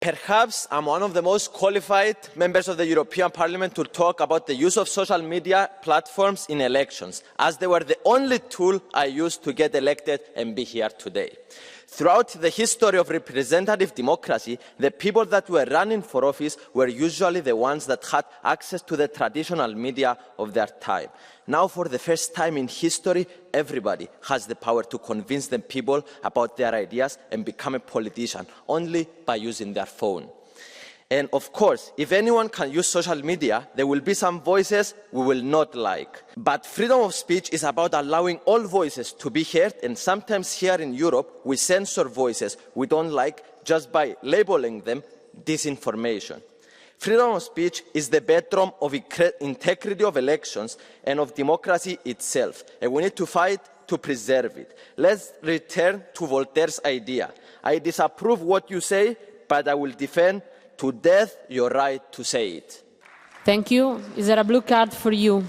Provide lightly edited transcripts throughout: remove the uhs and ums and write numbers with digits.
Perhaps I'm one of the most qualified members of the European Parliament to talk about the use of social media platforms in elections, as they were the only tool I used to get elected and be here today. Throughout the history of representative democracy, the people that were running for office were usually the ones that had access to the traditional media of their time. Now, for the first time in history, everybody has the power to convince the people about their ideas and become a politician only by using their phone. And of course, if anyone can use social media, there will be some voices we will not like. But freedom of speech is about allowing all voices to be heard, and sometimes here in Europe, we censor voices we don't like just by labeling them disinformation. Freedom of speech is the bedrock of integrity of elections and of democracy itself, and we need to fight to preserve it. Let's return to Voltaire's idea. I disapprove what you say, but I will defend to death your right to say it. Thank you. Is there a blue card for you?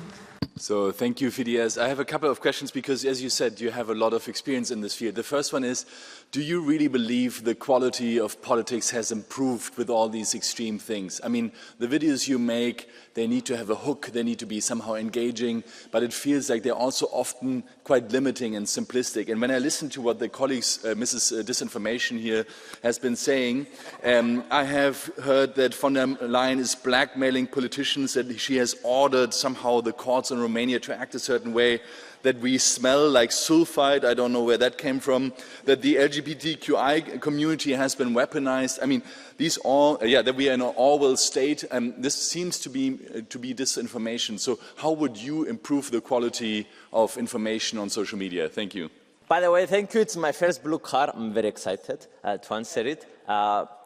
So thank you, Fidias. I have a couple of questions because, as you said, you have a lot of experience in this field. The first one is, do you really believe the quality of politics has improved with all these extreme things? I mean, the videos you make, they need to have a hook, they need to be somehow engaging, but it feels like they're also often quite limiting and simplistic. And when I listen to what the colleagues, Mrs. Disinformation here, has been saying, I have heard that von der Leyen is blackmailing politicians, that she has ordered somehow the courts in Romania to act a certain way, that we smell like sulfide, I don't know where that came from, that the LGBTQI community has been weaponized. I mean, these all, that we are in an Orwell state, and this seems to be disinformation. So how would you improve the quality of information on social media? Thank you. By the way, thank you. It's my first blue card. I'm very excited to answer it.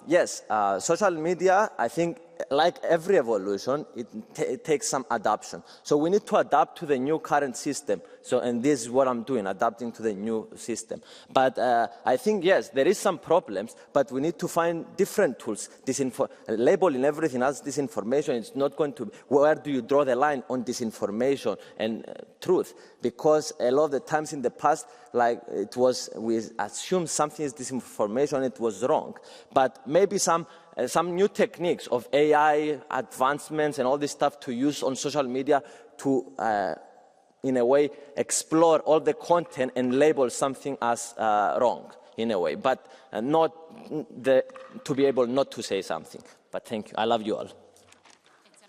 Yes, social media, I think, like every evolution, it takes some adaptation. So we need to adapt to the new current system. So, and this is what I'm doing, adapting to the new system. But I think, yes, there is some problems, but we need to find different tools. Labeling everything as disinformation, it's not going to, where do you draw the line on disinformation and truth? Because a lot of the times in the past, like it was, we assumed something is disinformation, it was wrong. But maybe some new techniques of AI advancements and all this stuff to use on social media to, in a way, explore all the content and label something as wrong, in a way, but not to be able not to say something. But thank you. I love you all.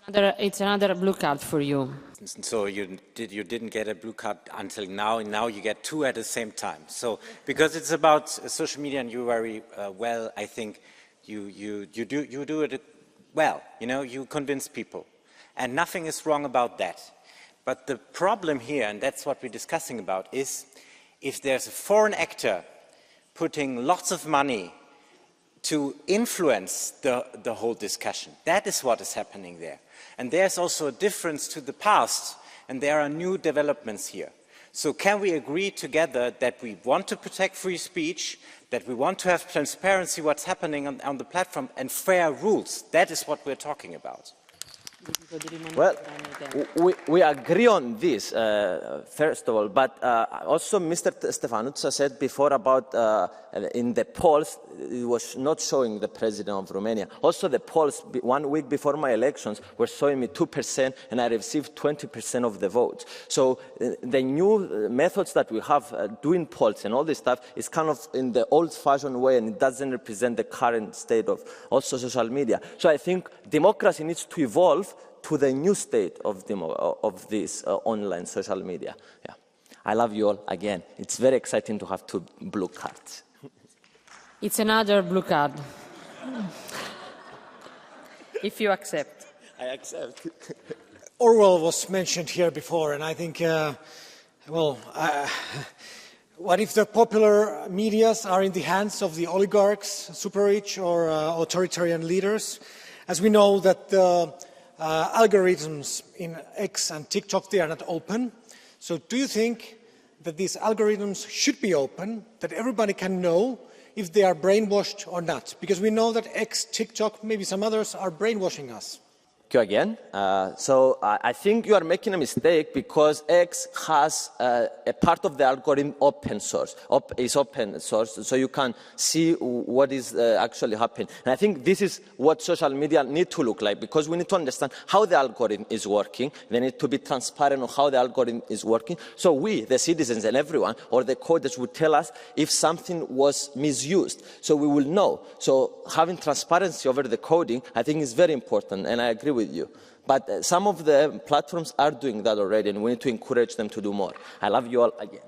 It's another blue card for you. So you didn't get a blue card until now, and now you get two at the same time. So because it's about social media, and you very well, I think, you do it well, you convince people. And nothing is wrong about that. But the problem here, and that's what we're discussing about, is if there's a foreign actor putting lots of money to influence the whole discussion. That is what is happening there. And there's also a difference to the past, and there are new developments here. So can we agree together that we want to protect free speech, that we want to have transparency what's happening on the platform, and fair rules? That is what we're talking about. Well, we agree on this, first of all, but also Mr. Stefanuța said before about in the polls, it was not showing the president of Romania. Also the polls 1 week before my elections were showing me 2% and I received 20% of the votes. So the new methods that we have doing polls and all this stuff is kind of in the old-fashioned way, and it doesn't represent the current state of also social media. So I think democracy needs to evolve to the new state of this online social media. Yeah. I love you all again. It's very exciting to have 2 blue cards. It's another blue card. If you accept. I accept. Orwell was mentioned here before, and I think, what if the popular medias are in the hands of the oligarchs, super rich, or authoritarian leaders? As we know that algorithms in X and TikTok, they are not open. So do you think that these algorithms should be open, that everybody can know if they are brainwashed or not? Because we know that X, TikTok, maybe some others are brainwashing us. you again. I think you are making a mistake because X has a part of the algorithm open source, so you can see what is actually happening. And I think this is what social media need to look like, because we need to understand how the algorithm is working. They need to be transparent on how the algorithm is working. So we, the citizens and everyone, or the coders, would tell us if something was misused, so we will know. So having transparency over the coding, I think, is very important, and I agree with you. But some of the platforms are doing that already, and we need to encourage them to do more. I love you all again.